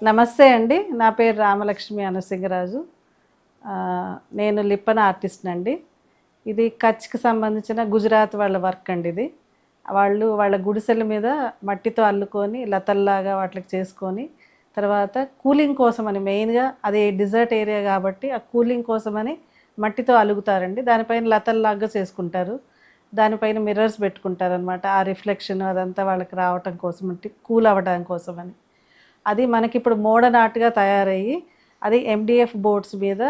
నమస్తే అండి. నా పేరు రామలక్ష్మి అనసింగరాజు. నేను లిప్పన్ ఆర్టిస్ట్ అండి. ఇది కచ్‌కి సంబంధించిన గుజరాత్ వాళ్ళ వర్క్ అండి ఇది. వాళ్ళ గుడిసెల మీద మట్టితో అల్లుకొని లతల్లాగా వాటికి చేసుకొని, తర్వాత కూలింగ్ కోసమని మెయిన్‌గా అది డెజర్ట్ ఏరియా కాబట్టి ఆ కూలింగ్ కోసమని మట్టితో అలుగుతారండి. దానిపైన లతల్లాగా చేసుకుంటారు. దానిపైన మిర్రర్స్ పెట్టుకుంటారనమాట. ఆ రిఫ్లెక్షన్ అదంతా వాళ్ళకి రావటం కోసం కూల్ అవ్వడం కోసమని. అది మనకిప్పుడు మోడర్న్ ఆర్ట్‌గా తయారయ్యి అది ఎండీఎఫ్ బోర్డ్స్ మీద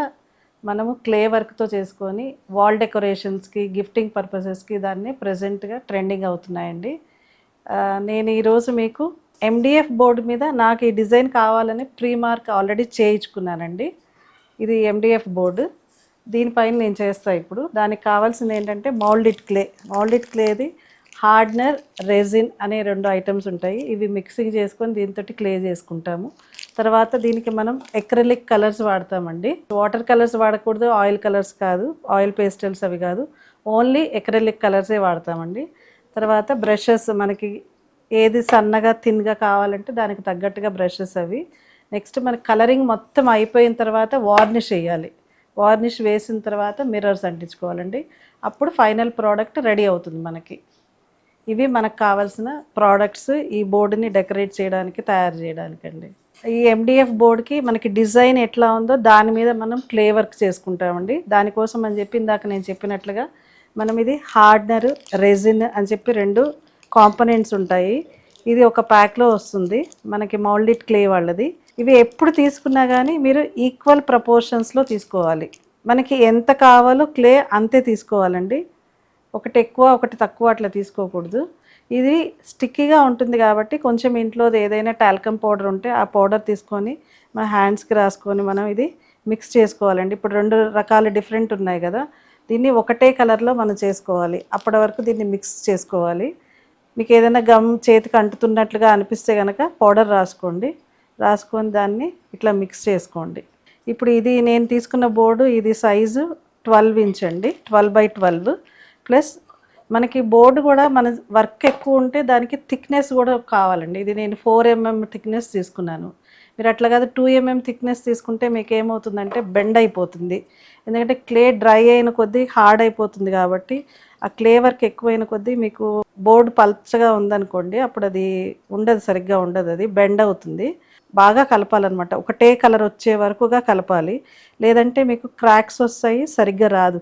మనము క్లే వర్క్‌తో చేసుకొని వాల్ డెకరేషన్స్‌కి, గిఫ్టింగ్ పర్పసెస్‌కి దాన్ని ప్రెజెంట్‌గా ట్రెండింగ్ అవుతున్నాయండి. నేను ఈరోజు మీకు ఎండీఎఫ్ బోర్డ్ మీద నాకు ఈ డిజైన్ కావాలని ప్రీ మార్క్ ఆల్రెడీ చేయించుకున్నానండి. ఇది ఎండీఎఫ్ బోర్డు. దీనిపైన నేను చేస్తా ఇప్పుడు. దానికి కావాల్సింది ఏంటంటే మౌల్డెడ్ క్లేది హార్డ్నర్, రెజిన్ అనే 2 ఐటమ్స్ ఉంటాయి. ఇవి మిక్సింగ్ చేసుకొని దీనితోటి క్లే చేసుకుంటాము. తర్వాత దీనికి మనం ఎక్రిలిక్ కలర్స్ వాడతామండి. వాటర్ కలర్స్ వాడకూడదు, ఆయిల్ కలర్స్ కాదు, ఆయిల్ పేస్టల్స్ అవి కాదు, ఓన్లీ ఎక్రిలిక్ కలర్సే వాడతామండి. తర్వాత బ్రషెస్ మనకి ఏది సన్నగా థిన్గా కావాలంటే దానికి తగ్గట్టుగా బ్రషెస్ అవి. నెక్స్ట్ మనకి కలరింగ్ మొత్తం అయిపోయిన తర్వాత వార్నిష్ వేయాలి. వార్నిష్ వేసిన తర్వాత మిర్రర్స్ అంటించుకోవాలండి. అప్పుడు ఫైనల్ ప్రోడక్ట్ రెడీ అవుతుంది మనకి. ఇవి మనకు కావాల్సిన ప్రోడక్ట్స్ ఈ బోర్డుని డెకరేట్ చేయడానికి, తయారు చేయడానికండి. ఈ ఎండిఎఫ్ బోర్డుకి మనకి డిజైన్ ఎట్లా ఉందో దాని మీద మనం క్లే వర్క్ చేసుకుంటామండి. దానికోసం అని చెప్పి ఇందాక నేను చెప్పినట్లుగా మనం ఇది హార్డ్నర్, రెజిన్ అని చెప్పి 2 కాంపోనెంట్స్ ఉంటాయి. ఇది ఒక ప్యాక్లో వస్తుంది మనకి మౌల్డెడ్ క్లే వాళ్ళది. ఇవి ఎప్పుడు తీసుకున్నా కానీ మీరు ఈక్వల్ ప్రపోర్షన్స్లో తీసుకోవాలి. మనకి ఎంత కావాలో క్లే అంతే తీసుకోవాలండి. ఒకటి ఎక్కువ ఒకటి తక్కువ అట్లా తీసుకోకూడదు. ఇది స్టిక్కీగా ఉంటుంది కాబట్టి కొంచెం ఇంట్లోది ఏదైనా టాల్కమ్ పౌడర్ ఉంటే ఆ పౌడర్ తీసుకొని మన హ్యాండ్స్కి రాసుకొని మనం ఇది మిక్స్ చేసుకోవాలండి. ఇప్పుడు 2 రకాల డిఫరెంట్ ఉన్నాయి కదా, దీన్ని ఒకటే కలర్లో మనం చేసుకోవాలి. అప్పటి వరకు దీన్ని మిక్స్ చేసుకోవాలి. మీకు ఏదైనా గమ్ చేతికి అంటుతున్నట్లుగా అనిపిస్తే కనుక పౌడర్ రాసుకొని దాన్ని ఇట్లా మిక్స్ చేసుకోండి. ఇప్పుడు ఇది నేను తీసుకున్న బోర్డు, ఇది సైజు 12 ఇంచ్ అండి, 12x12. ప్లస్ మనకి బోర్డు కూడా మన వర్క్ ఎక్కువ ఉంటే దానికి థిక్నెస్ కూడా కావాలండి. ఇది నేను 4 mm థిక్నెస్ తీసుకున్నాను. మీరు అట్లా కాదు 2 mm థిక్నెస్ తీసుకుంటే మీకు ఏమవుతుందంటే బెండ్ అయిపోతుంది. ఎందుకంటే క్లే డ్రై అయిన కొద్దీ హార్డ్ అయిపోతుంది కాబట్టి ఆ క్లే వర్క్ ఎక్కువైన కొద్దీ మీకు బోర్డు పల్చగా ఉందనుకోండి, అప్పుడు అది ఉండదు, సరిగ్గా ఉండదు, అది బెండ్ అవుతుంది. బాగా కలపాలన్నమాట. ఒకటే కలర్ వచ్చే వరకుగా కలపాలి, లేదంటే మీకు క్రాక్స్ వస్తాయి, సరిగ్గా రాదు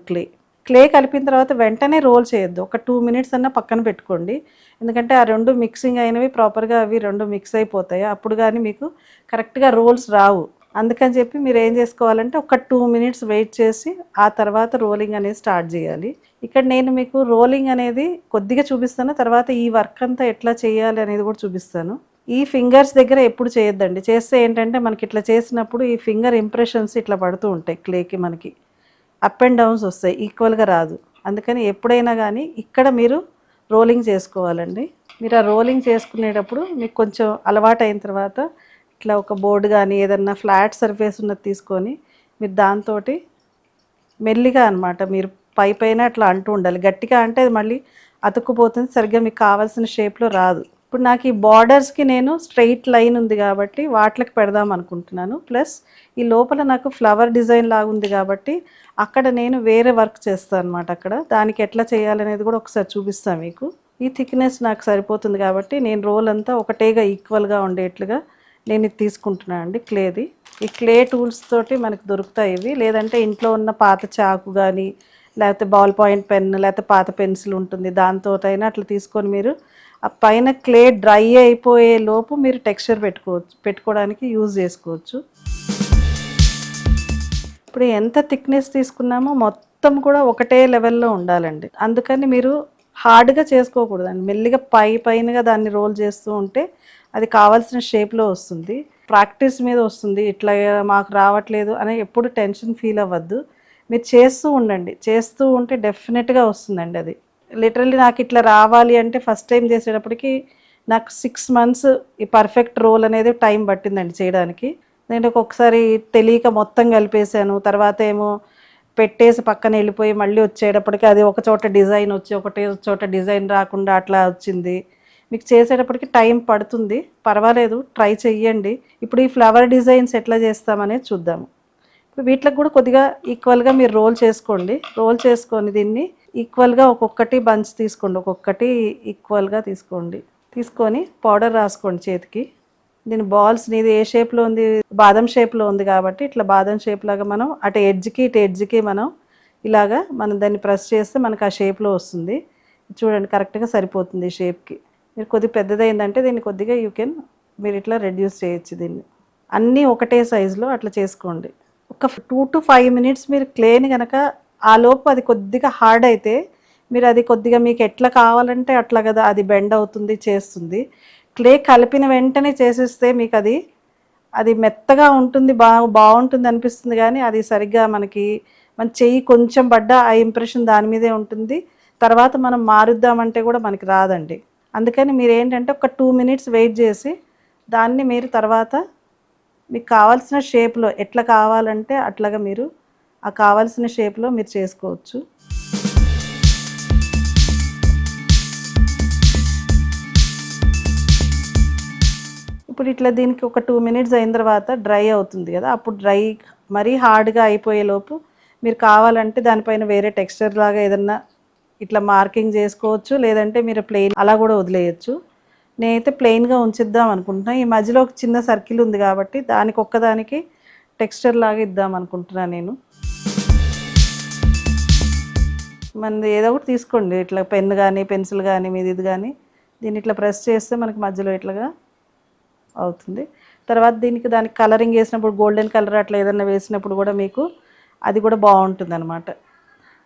క్లే కలిపిన తర్వాత వెంటనే రోల్ చేయొద్దు. ఒక 2 minutes అన్నా పక్కన పెట్టుకోండి. ఎందుకంటే ఆ 2 మిక్సింగ్ అయినవి ప్రాపర్గా అవి 2 మిక్స్ అయిపోతాయి. అప్పుడు కానీ మీకు కరెక్ట్గా రోల్స్ రావు. అందుకని చెప్పి మీరు ఏం చేసుకోవాలంటే ఒక 2 minutes వెయిట్ చేసి ఆ తర్వాత రోలింగ్ అనేది స్టార్ట్ చేయాలి. ఇక్కడ నేను మీకు రోలింగ్ అనేది కొద్దిగా చూపిస్తాను, తర్వాత ఈ వర్క్ అంతా ఎట్లా చేయాలి అనేది కూడా చూపిస్తాను. ఈ ఫింగర్స్ దగ్గర ఎప్పుడు చేయొద్దండి. చేస్తే ఏంటంటే మనకి ఇట్లా చేసినప్పుడు ఈ ఫింగర్ ఇంప్రెషన్స్ ఇట్లా పడుతూ ఉంటాయి క్లేకి, మనకి అప్ అండ్ డౌన్స్ వస్తాయి, ఈక్వల్గా రాదు. అందుకని ఎప్పుడైనా కానీ ఇక్కడ మీరు రోలింగ్ చేసుకోవాలండి. మీరు ఆ రోలింగ్ చేసుకునేటప్పుడు మీకు కొంచెం అలవాటు అయిన తర్వాత ఇట్లా ఒక బోర్డు కానీ ఏదన్నా ఫ్లాట్ సర్ఫేస్ ఉన్నది తీసుకొని మీరు దాంతో మెల్లిగా అనమాట మీరు పైన అట్లా అంటూ ఉండాలి. గట్టిగా అంటే అది మళ్ళీ అతుక్కుపోతుంది, సరిగ్గా మీకు కావాల్సిన షేప్లో రాదు. ఇప్పుడు నాకు ఈ బార్డర్స్కి నేను స్ట్రెయిట్ లైన్ ఉంది కాబట్టి వాటికి పెడదాం అనుకుంటున్నాను. ప్లస్ ఈ లోపల నాకు ఫ్లవర్ డిజైన్ లాగా ఉంది కాబట్టి అక్కడ నేను వేరే వర్క్ చేస్తాను అనమాట. అక్కడ దానికి ఎట్లా చేయాలనేది కూడా ఒకసారి చూపిస్తాను మీకు. ఈ థిక్నెస్ నాకు సరిపోతుంది కాబట్టి నేను రోల్ అంతా ఒకటేగా ఈక్వల్గా ఉండేట్లుగా నేను ఇది తీసుకుంటున్నాను అండి క్లేది. ఈ క్లే టూల్స్ తోటి మనకు దొరుకుతాయి ఇవి, లేదంటే ఇంట్లో ఉన్న పాత చాకు కానీ లేకపోతే బాల్ పాయింట్ పెన్ లేకపోతే పాత పెన్సిల్ ఉంటుంది, దాంతో అయినా అట్లా తీసుకొని మీరు ఆ పైన క్లే డ్రై అయిపోయే లోపు మీరు టెక్స్చర్ పెట్టుకోవడానికి యూజ్ చేసుకోవచ్చు. ఇప్పుడు ఎంత థిక్నెస్ తీసుకున్నామో మొత్తం కూడా ఒకటే లెవెల్లో ఉండాలండి. అందుకని మీరు హార్డ్గా చేసుకోకూడదండి, మెల్లిగా పైనగా దాన్ని రోల్ చేస్తూ ఉంటే అది కావాల్సిన షేప్లో వస్తుంది. ప్రాక్టీస్ మీద వస్తుంది. ఇట్లా మాకు రావట్లేదు అని ఎప్పుడు టెన్షన్ ఫీల్ అవ్వద్దు. మీరు చేస్తూ ఉండండి, చేస్తూ ఉంటే డెఫినెట్గా వస్తుందండి అది. లిటరల్లీ నాకు ఇట్లా రావాలి అంటే ఫస్ట్ టైం చేసేటప్పటికి నాకు 6 months ఈ పర్ఫెక్ట్ రోల్ అనేది టైం పట్టిందండి చేయడానికి. నేను ఒక్కొక్కసారి తెలియక మొత్తం కలిపేశాను, తర్వాత ఏమో పెట్టేసి పక్కన వెళ్ళిపోయి మళ్ళీ వచ్చేటప్పటికి అది ఒక చోట డిజైన్ వచ్చి ఒకటే చోట డిజైన్ రాకుండా అట్లా వచ్చింది. మీకు చేసేటప్పటికి టైం పడుతుంది, పర్వాలేదు, ట్రై చెయ్యండి. ఇప్పుడు ఈ ఫ్లవర్ డిజైన్స్ ఎట్లా చేస్తామనేది చూద్దాము. ఇప్పుడు వీటికి కూడా కొద్దిగా ఈక్వల్గా మీరు రోల్ చేసుకోండి. రోల్ చేసుకొని దీన్ని ఈక్వల్గా ఒక్కొక్కటి బంచ్ తీసుకోండి, ఒక్కొక్కటి ఈక్వల్గా తీసుకోండి. తీసుకొని పౌడర్ రాసుకోండి చేతికి. దీని బాల్స్ నీది ఏ షేప్లో ఉంది, బాదం షేప్లో ఉంది కాబట్టి ఇట్లా బాదం షేప్ లాగా మనం అటు ఎడ్జ్కి ఇటు ఎడ్జ్కి మనం ఇలాగా మనం దాన్ని ప్రెస్ చేస్తే మనకు ఆ షేప్లో వస్తుంది. చూడండి కరెక్ట్గా సరిపోతుంది ఈ షేప్కి. మీరు కొద్దిగా పెద్దదైందంటే దీన్ని కొద్దిగా మీరు ఇట్లా రెడ్యూస్ చేయొచ్చు. దీన్ని అన్నీ ఒకటే సైజులో అట్లా చేసుకోండి. ఒక 2 to 5 minutes మీరు క్లేని కనుక ఆ లోపు అది కొద్దిగా హార్డ్ అయితే మీరు అది కొద్దిగా మీకు ఎట్లా కావాలంటే అట్లా కదా అది బెండ్ అవుతుంది, చేస్తుంది. క్లే కలిపిన వెంటనే చేసేస్తే మీకు అది మెత్తగా ఉంటుంది, బాగుంటుంది అనిపిస్తుంది, కానీ అది సరిగ్గా మన చెయ్యి కొంచెం పడ్డా ఆ ఇంప్రెషన్ దాని మీదే ఉంటుంది. తర్వాత మనం మారుద్దామంటే కూడా మనకి రాదండి. అందుకని మీరు ఏంటంటే ఒక 2 minutes వెయిట్ చేసి దాన్ని మీరు తర్వాత మీకు కావాల్సిన షేప్లో ఎట్లా కావాలంటే అట్లాగా మీరు ఆ కావాల్సిన షేప్లో మీరు చేసుకోవచ్చు. ఇప్పుడు ఇట్లా దీనికి ఒక 2 minutes అయిన తర్వాత డ్రై అవుతుంది కదా, అప్పుడు మరీ హార్డ్గా అయిపోయేలోపు మీరు కావాలంటే దానిపైన వేరే టెక్స్చర్ లాగా ఏదన్నా ఇట్లా మార్కింగ్ చేసుకోవచ్చు, లేదంటే మీరు ప్లెయిన్ అలా కూడా వదిలేయచ్చు. నేనైతే ప్లెయిన్గా ఉంచిద్దాం అనుకుంటున్నాను. ఈ మధ్యలో ఒక చిన్న సర్కిల్ ఉంది కాబట్టి దానికి ఒక్కదానికి టెక్స్చర్ లాగా ఇద్దాం అనుకుంటున్నాను నేను. మనది ఏదో ఒకటి తీసుకోండి, ఇట్లా పెన్ కానీ పెన్సిల్ కానీ మీది ఇది కానీ దీన్ని ఇట్లా ప్రెస్ చేస్తే మనకి మధ్యలో ఇట్లాగా అవుతుంది. తర్వాత దానికి కలరింగ్ వేసినప్పుడు గోల్డెన్ కలర్ అట్లా ఏదన్నా వేసినప్పుడు కూడా మీకు అది కూడా బాగుంటుంది అనమాట.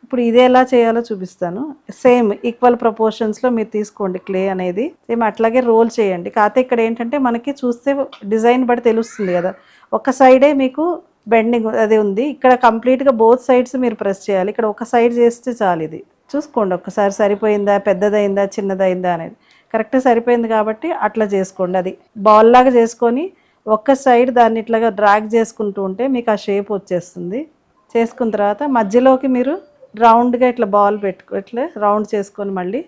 ఇప్పుడు ఇది ఎలా చేయాలో చూపిస్తాను. సేమ్ ఈక్వల్ ప్రపోర్షన్స్లో మీరు తీసుకోండి క్లే అనేది, సేమ్ అట్లాగే రోల్ చేయండి. కాకపోతే ఇక్కడ ఏంటంటే మనకి చూస్తే డిజైన్ బట్టి తెలుస్తుంది కదా, ఒక సైడే మీకు బెండింగ్ అది ఉంది, ఇక్కడ కంప్లీట్గా బోత్ సైడ్స్ మీరు ప్రెస్ చేయాలి. ఇక్కడ ఒక సైడ్ చేస్తే చాలు. ఇది చూసుకోండి ఒక్కసారి సరిపోయిందా, పెద్దదైందా, చిన్నదైందా అనేది. కరెక్ట్ సరిపోయింది కాబట్టి అట్లా చేసుకోండి. అది బాల్ లాగా చేసుకొని ఒక్క సైడ్ దాన్ని ఇట్లాగా డ్రాగ్ చేసుకుంటూ ఉంటే మీకు ఆ షేప్ వచ్చేస్తుంది. చేసుకున్న తర్వాత మధ్యలోకి మీరు రౌండ్గా ఇట్లా బాల్ ఇట్లా రౌండ్ చేసుకొని మళ్ళీ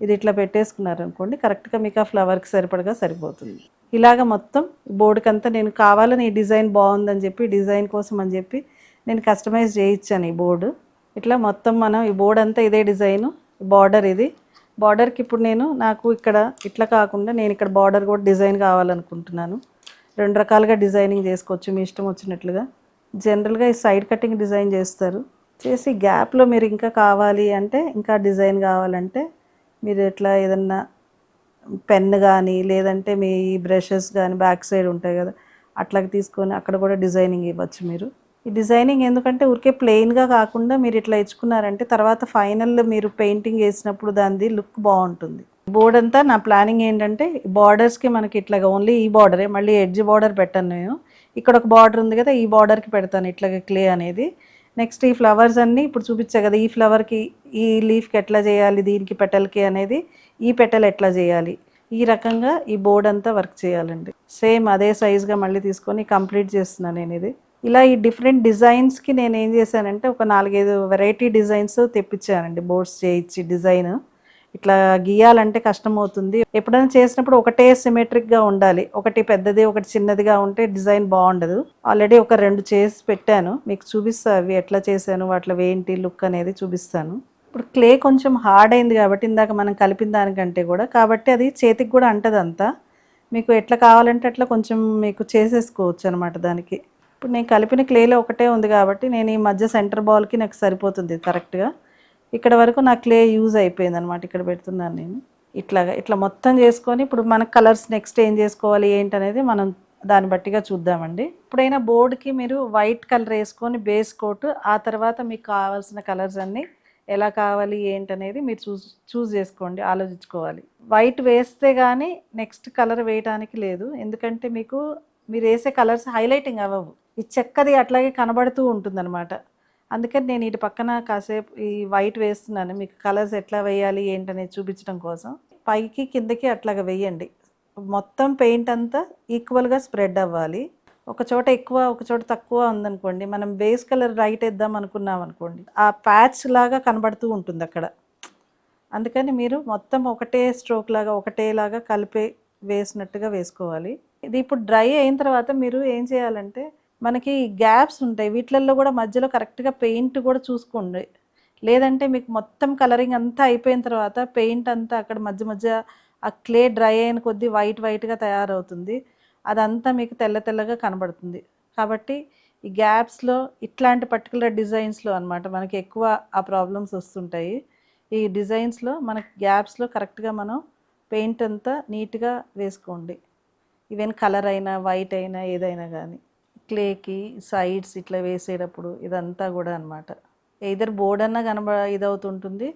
ఇది ఇట్లా పెట్టేసుకున్నారనుకోండి, కరెక్ట్గా మీకు ఆ ఫ్లవర్కి సరిపడగా సరిపోతుంది. ఇలాగ మొత్తం బోర్డుకి అంతా నేను కావాలని ఈ డిజైన్ బాగుందని చెప్పి డిజైన్ కోసం అని చెప్పి నేను కస్టమైజ్ చేయించాను ఈ బోర్డు. ఇట్లా మొత్తం మనం ఈ బోర్డు అంతా ఇదే డిజైను. బార్డర్ ఇది. బార్డర్కి ఇప్పుడు నాకు ఇక్కడ ఇట్లా కాకుండా నేను ఇక్కడ బార్డర్ కూడా డిజైన్ కావాలనుకుంటున్నాను. 2 రకాలుగా డిజైనింగ్ చేసుకోవచ్చు మీ ఇష్టం వచ్చినట్లుగా. జనరల్గా ఈ సైడ్ కటింగ్ డిజైన్ చేస్తారు. చేసి గ్యాప్లో మీరు ఇంకా కావాలి అంటే, ఇంకా డిజైన్ కావాలంటే మీరు ఇట్లా ఏదన్నా పెన్ కానీ లేదంటే మీ బ్రషెస్ కానీ బ్యాక్ సైడ్ ఉంటాయి కదా, అట్లాగే తీసుకొని అక్కడ కూడా డిజైనింగ్ ఇవ్వచ్చు మీరు. ఈ డిజైనింగ్ ఎందుకంటే ఊరికే ప్లెయిన్గా కాకుండా మీరు ఇట్లా ఇచ్చుకున్నారంటే తర్వాత ఫైనల్ మీరు పెయింటింగ్ వేసినప్పుడు దానిది లుక్ బాగుంటుంది. బోర్డ్ అంతా నా ప్లానింగ్ ఏంటంటే బార్డర్స్కి మనకి ఇట్లాగా ఓన్లీ ఈ బార్డరే, మళ్ళీ ఎడ్జ్ బార్డర్ పెట్టాను నేను. ఇక్కడ ఒక బార్డర్ ఉంది కదా, ఈ బార్డర్కి పెడతాను ఇట్లాగా క్లే అనేది. నెక్స్ట్ ఈ ఫ్లవర్స్ అన్నీ ఇప్పుడు చూపించా కదా, ఈ ఫ్లవర్కి ఈ లీఫ్కి ఎట్లా చేయాలి, దీనికి పెటల్కి అనేది ఈ పెటల్ ఎట్లా చేయాలి, ఈ రకంగా ఈ బోర్డ్ అంతా వర్క్ చేయాలండి. సేమ్ అదే సైజ్గా మళ్ళీ తీసుకొని కంప్లీట్ చేస్తున్నాను నేను ఇది. ఇలా ఈ డిఫరెంట్ డిజైన్స్కి నేను ఏం చేశానంటే ఒక 4-5 వెరైటీ డిజైన్స్ తెప్పించానండి. బోర్డ్స్ చేయించి డిజైన్ ఇట్లా గీయాలంటే కష్టం అవుతుంది. ఎప్పుడైనా చేసినప్పుడు ఒకటే సిమెట్రిక్గా ఉండాలి, ఒకటి పెద్దది ఒకటి చిన్నదిగా ఉంటే డిజైన్ బాగుండదు. ఆల్రెడీ ఒక 2 చేసి పెట్టాను, మీకు చూపిస్తాను అవి ఎట్లా చేశాను, వాటిలో ఏంటి లుక్ అనేది చూపిస్తాను. ఇప్పుడు క్లే కొంచెం హార్డ్ అయింది కాబట్టి ఇందాక మనం కలిపిన దానికంటే కూడా, కాబట్టి అది చేతికి కూడా అంటది అంతా. మీకు ఎట్లా కావాలంటే అట్లా కొంచెం మీకు చేసేసుకోవచ్చు అనమాట దానికి. ఇప్పుడు నేను కలిపిన క్లేలో ఒకటే ఉంది కాబట్టి నేను ఈ మధ్య సెంటర్ బాల్కి నాకు సరిపోతుంది కరెక్ట్గా. ఇక్కడ వరకు నా క్లే యూజ్ అయిపోయింది అనమాట, ఇక్కడ పెడుతున్నాను నేను. ఇట్లా మొత్తం చేసుకొని ఇప్పుడు మనకు కలర్స్ నెక్స్ట్ ఏం చేసుకోవాలి ఏంటనేది మనం దాన్ని బట్టిగా చూద్దామండి. ఇప్పుడైనా బోర్డుకి మీరు వైట్ కలర్ వేసుకొని బేస్ కోట్, ఆ తర్వాత మీకు కావాల్సిన కలర్స్ అన్నీ ఎలా కావాలి ఏంటనేది మీరు చూస్ చేసుకోండి, ఆలోచించుకోవాలి. వైట్ వేస్తే కానీ నెక్స్ట్ కలర్ వేయడానికి లేదు, ఎందుకంటే మీరు వేసే కలర్స్ హైలైటింగ్ అవ్వవు, ఈ చెక్కది అట్లాగే కనబడుతూ ఉంటుందన్నమాట. అందుకని నేను ఇటు పక్కన కాసేపు ఈ వైట్ వేస్తున్నాను, మీకు కలర్స్ ఎట్లా వేయాలి ఏంటనేది చూపించడం కోసం. పైకి కిందకి అట్లాగా వేయండి, మొత్తం పెయింట్ అంతా ఈక్వల్గా స్ప్రెడ్ అవ్వాలి. ఒక చోట ఎక్కువ ఒక చోట తక్కువ ఉందనుకోండి, మనం బేస్ కలర్ రైట్ వేద్దాం అనుకున్నాం అనుకోండి, ఆ ప్యాచ్ లాగా కనబడుతూ ఉంటుంది అక్కడ. అందుకని మీరు మొత్తం ఒకటే స్ట్రోక్ లాగా ఒకటేలాగా కలిపి వేసినట్టుగా వేసుకోవాలి. ఇది ఇప్పుడు డ్రై అయిన తర్వాత మీరు ఏం చేయాలంటే మనకి గ్యాప్స్ ఉంటాయి, వీటిల్లో కూడా మధ్యలో కరెక్ట్గా పెయింట్ కూడా చూసుకోండి. లేదంటే మీకు మొత్తం కలరింగ్ అంతా అయిపోయిన తర్వాత పెయింట్ అంతా అక్కడ మధ్య మధ్య ఆ క్లే డ్రై అయిన కొద్దీ వైట్గా తయారవుతుంది, అదంతా మీకు తెల్ల తెల్లగా కనబడుతుంది. కాబట్టి ఈ గ్యాప్స్లో ఇట్లాంటి పర్టికులర్ డిజైన్స్లో అనమాట మనకి ఎక్కువ ఆ ప్రాబ్లమ్స్ వస్తుంటాయి. ఈ డిజైన్స్లో మనకి గ్యాప్స్లో కరెక్ట్గా మనం పెయింట్ అంతా నీట్గా వేసుకోండి. ఈవెన్ కలర్ అయినా వైట్ అయినా ఏదైనా కానీ క్లేకి సైడ్స్ ఇట్లా వేసేటప్పుడు ఇదంతా కూడా అనమాట ఎయిదర్ బోర్డ్ అన్నా ఇదవుతుంటుంది,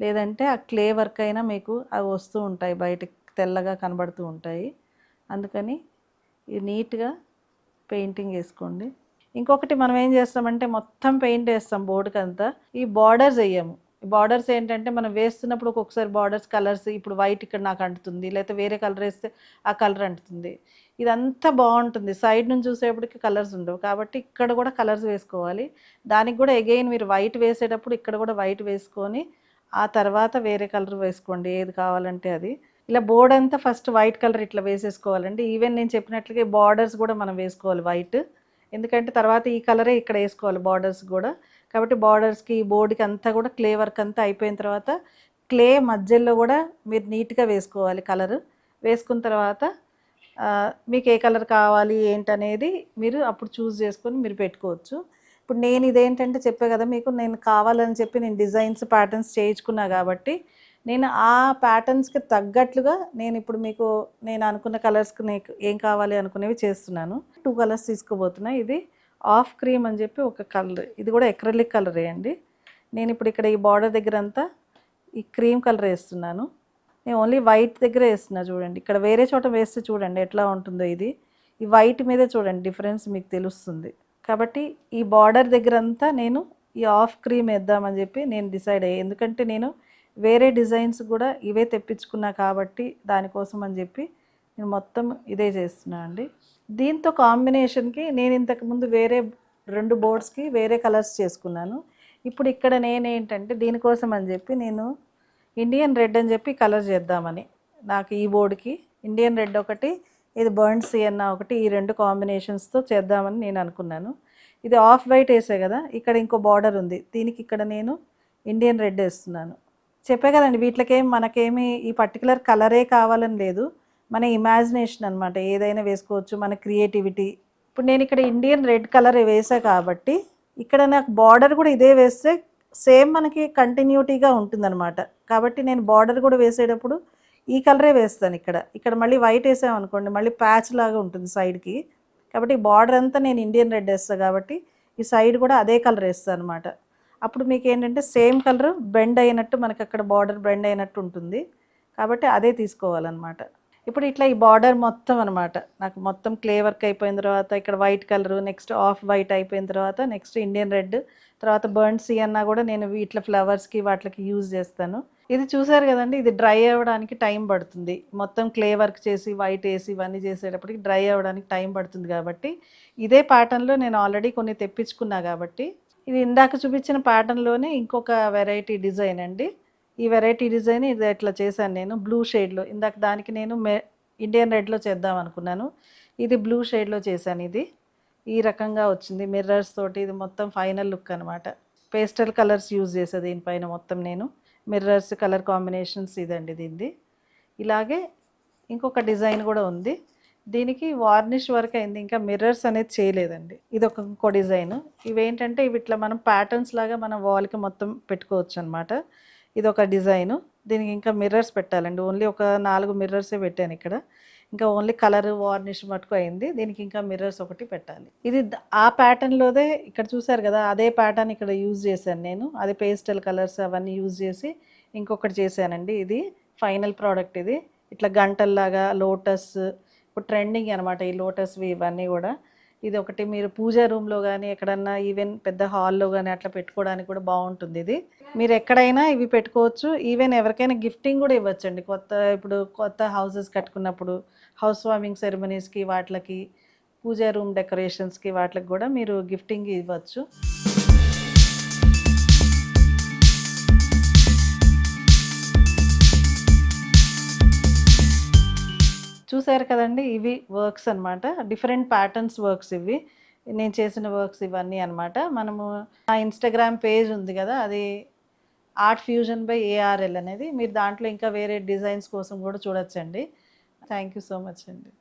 లేదంటే ఆ క్లే వర్క్ అయినా మీకు అవి వస్తూ ఉంటాయి, బయటకి తెల్లగా కనబడుతూ ఉంటాయి. అందుకని ఇది నీట్గా పెయింటింగ్ వేసుకోండి. ఇంకొకటి మనం ఏం చేస్తామంటే మొత్తం పెయింట్ వేస్తాం బోర్డుకి అంతా, ఈ బార్డర్స్ వేయము. బార్డర్స్ ఏంటంటే మనం వేస్తున్నప్పుడు ఒక్కొక్కసారి బార్డర్స్ కలర్స్ ఇప్పుడు వైట్ ఇక్కడ నాకు అంటుతుంది, లేకపోతే వేరే కలర్ వేస్తే ఆ కలర్ అంటుతుంది. ఇదంతా బాగుంటుంది, సైడ్ నుంచి చూసేప్పటికి కలర్స్ ఉండవు. కాబట్టి ఇక్కడ కూడా కలర్స్ వేసుకోవాలి. దానికి కూడా అగైన్ మీరు వైట్ వేసేటప్పుడు ఇక్కడ కూడా వైట్ వేసుకొని ఆ తర్వాత వేరే కలర్ వేసుకోండి, ఏది కావాలంటే అది. ఇలా బోర్డ్ అంతా ఫస్ట్ వైట్ కలర్ ఇట్లా వేసేసుకోవాలండి. ఈవెన్ నేను చెప్పినట్లుగా బార్డర్స్ కూడా మనం వేసుకోవాలి వైట్, ఎందుకంటే తర్వాత ఈ కలరే ఇక్కడ వేసుకోవాలి బార్డర్స్ కూడా. కాబట్టి బార్డర్స్కి బోర్డుకి అంతా కూడా క్లే వర్క్ అంతా అయిపోయిన తర్వాత క్లే మధ్యలో కూడా మీరు నీట్గా వేసుకోవాలి కలరు. వేసుకున్న తర్వాత మీకు ఏ కలర్ కావాలి ఏంటనేది మీరు అప్పుడు చూస్ చేసుకొని మీరు పెట్టుకోవచ్చు. ఇప్పుడు నేను ఇదేంటంటే చెప్పే కదా మీకు, నేను కావాలని చెప్పి నేను డిజైన్స్ ప్యాటర్న్స్ చేయించుకున్నా కాబట్టి నేను ఆ ప్యాటర్న్స్కి తగ్గట్లుగా నేను ఇప్పుడు మీకు నేను అనుకున్న కలర్స్కి నీకు ఏం కావాలి అనుకునేవి చేస్తున్నాను. 2 కలర్స్ తీసుకోబోతున్నా. ఇది ఆఫ్ క్రీమ్ అని చెప్పి ఒక కలర్, ఇది కూడా ఎక్రలిక్ కలరే అండి. నేను ఇప్పుడు ఇక్కడ ఈ బార్డర్ దగ్గర అంతా ఈ క్రీమ్ కలర్ వేస్తున్నాను. నేను ఓన్లీ వైట్ దగ్గర వేస్తున్నా, చూడండి. ఇక్కడ వేరే చోట వేస్తే చూడండి ఎట్లా ఉంటుందో, ఇది ఈ వైట్ మీద చూడండి డిఫరెన్స్ మీకు తెలుస్తుంది. కాబట్టి ఈ బార్డర్ దగ్గర అంతా నేను ఈ ఆఫ్ క్రీమ్ వేద్దామని చెప్పి నేను డిసైడ్ అయ్యాను. ఎందుకంటే నేను వేరే డిజైన్స్ కూడా ఇవే తెప్పించుకున్నా కాబట్టి దానికోసం అని చెప్పి నేను మొత్తం ఇదే చేస్తున్నాను అండి. దీంతో కాంబినేషన్కి నేను ఇంతకుముందు వేరే 2 బోర్డ్స్కి వేరే కలర్స్ చేసుకున్నాను. ఇప్పుడు ఇక్కడ నేనేంటంటే దీనికోసం అని చెప్పి నేను ఇండియన్ రెడ్ అని చెప్పి కలర్ చేద్దామని, నాకు ఈ బోర్డుకి ఇండియన్ రెడ్ ఒకటి, ఇది బర్న్ సియన్నా ఒకటి, ఈ 2 కాంబినేషన్స్తో చేద్దామని నేను అనుకున్నాను. ఇది ఆఫ్ వైట్ వేసే కదా, ఇక్కడ ఇంకో బార్డర్ ఉంది, దీనికి ఇక్కడ నేను ఇండియన్ రెడ్ వేస్తున్నాను. చెప్పే కదండి వీటికేం మనకేమి ఈ పర్టికులర్ కలరే కావాలని లేదు, మన ఇమాజినేషన్ అనమాట, ఏదైనా వేసుకోవచ్చు, మన క్రియేటివిటీ. ఇప్పుడు నేను ఇక్కడ ఇండియన్ రెడ్ కలర్ వేసా కాబట్టి ఇక్కడ నాకు బార్డర్ కూడా ఇదే వేస్తే సేమ్ మనకి కంటిన్యూటీగా ఉంటుందన్నమాట. కాబట్టి నేను బార్డర్ కూడా వేసేటప్పుడు ఈ కలరే వేస్తాను. ఇక్కడ మళ్ళీ వైట్ వేసామనుకోండి మళ్ళీ ప్యాచ్ లాగా ఉంటుంది సైడ్కి. కాబట్టి ఈ బార్డర్ అంతా నేను ఇండియన్ రెడ్ వేస్తాను కాబట్టి ఈ సైడ్ కూడా అదే కలర్ వేస్తాను అనమాట. అప్పుడు మీకు ఏంటంటే సేమ్ కలర్ బెండ్ అయినట్టు మనకి అక్కడ బార్డర్ బెండ్ అయినట్టు ఉంటుంది. కాబట్టి అదే తీసుకోవాలన్నమాట. ఇప్పుడు ఇట్లా ఈ బార్డర్ మొత్తం అనమాట నాకు మొత్తం క్లే వర్క్ అయిపోయిన తర్వాత ఇక్కడ white colour, next off white అయిపోయిన తర్వాత నెక్స్ట్ ఇండియన్ రెడ్, తర్వాత బర్న్ సియన్నా కూడా నేను ఇట్లా ఫ్లవర్స్కి వాటికి యూజ్ చేస్తాను. ఇది చూసారు కదండి, ఇది డ్రై అవ్వడానికి టైం పడుతుంది. మొత్తం క్లే వర్క్ చేసి వైట్ వేసి ఇవన్నీ చేసేటప్పటికి డ్రై అవ్వడానికి టైం పడుతుంది. కాబట్టి ఇదే ప్యాటర్న్లో నేను ఆల్రెడీ కొన్ని తెప్పించుకున్నా కాబట్టి ఇది ఇందాక చూపించిన ప్యాటర్న్లోనే ఇంకొక వెరైటీ డిజైన్ అండి. ఈ వెరైటీ డిజైన్ ఇది ఎట్లా చేశాను నేను బ్లూ షేడ్లో. ఇందాక దానికి నేను ఇండియన్ రెడ్లో చేద్దాం అనుకున్నాను, ఇది బ్లూ షేడ్లో చేశాను. ఇది ఈ రకంగా వచ్చింది మిర్రర్స్ తోటి. ఇది మొత్తం ఫైనల్ లుక్ అనమాట. పేస్టల్ కలర్స్ యూజ్ చేసేది దీనిపైన మొత్తం నేను, మిర్రర్స్ కలర్ కాంబినేషన్స్ ఇదండి దీనిది. ఇలాగే ఇంకొక డిజైన్ కూడా ఉంది, దీనికి వార్నిష్ వర్క్ అయింది, ఇంకా మిర్రర్స్ అనేది చేయలేదండి. ఇది ఇంకో డిజైన్. ఇవేంటంటే ఇవి ఇట్లా మనం ప్యాటర్న్స్ లాగా మనం వాల్కి మొత్తం పెట్టుకోవచ్చు అనమాట. ఇది ఒక డిజైను, దీనికి ఇంకా మిర్రర్స్ పెట్టాలండి. ఓన్లీ ఒక 4 మిర్రర్సే పెట్టాను ఇక్కడ, ఇంకా ఓన్లీ కలర్ వార్నిష్ మటుకు అయింది. దీనికి ఇంకా మిర్రర్స్ ఒకటి పెట్టాలి. ఇది ఆ ప్యాటర్న్లోదే ఇక్కడ చూసారు కదా, అదే ప్యాటర్న్ ఇక్కడ యూజ్ చేశాను నేను. అది పేస్టల్ కలర్స్ అవన్నీ యూజ్ చేసి ఇంకొకటి చేశానండి. ఇది ఫైనల్ ప్రోడక్ట్. ఇది ఇట్లా గంటల్లాగా లోటస్, ఇప్పుడు ట్రెండింగ్ అనమాట ఈ లోటస్వి ఇవన్నీ కూడా. ఇది ఒకటి మీరు పూజా రూమ్లో కానీ ఎక్కడన్నా ఈవెన్ పెద్ద హాల్లో కానీ అట్లా పెట్టుకోవడానికి కూడా బాగుంటుంది. ఇది మీరు ఎక్కడైనా ఇవి పెట్టుకోవచ్చు. ఈవెన్ ఎవరికైనా గిఫ్టింగ్ కూడా ఇవ్వచ్చండి. ఇప్పుడు కొత్త హౌసెస్ కట్టుకున్నప్పుడు హౌస్ వార్మింగ్ సెరమనీస్కి వాటికి, పూజా రూమ్ డెకరేషన్స్కి వాటికి కూడా మీరు గిఫ్టింగ్ ఇవ్వచ్చు. చూసారు కదండి, ఇవి వర్క్స్ అన్నమాట. డిఫరెంట్ ప్యాటర్న్స్ వర్క్స్ ఇవి. నేను చేసిన వర్క్స్ ఇవన్నీ అన్నమాట. మనము నా ఇన్‌స్టాగ్రామ్ పేజ్ ఉంది గదా! అది ఆర్ట్ ఫ్యూజన్ బై ఏఆర్ఎల్ అనేది. మీరు దాంట్లో ఇంకా వేరే డిజైన్స్ కోసం గూడా చూడొచ్చండి. థ్యాంక్ యూ సో మచ్ అండి.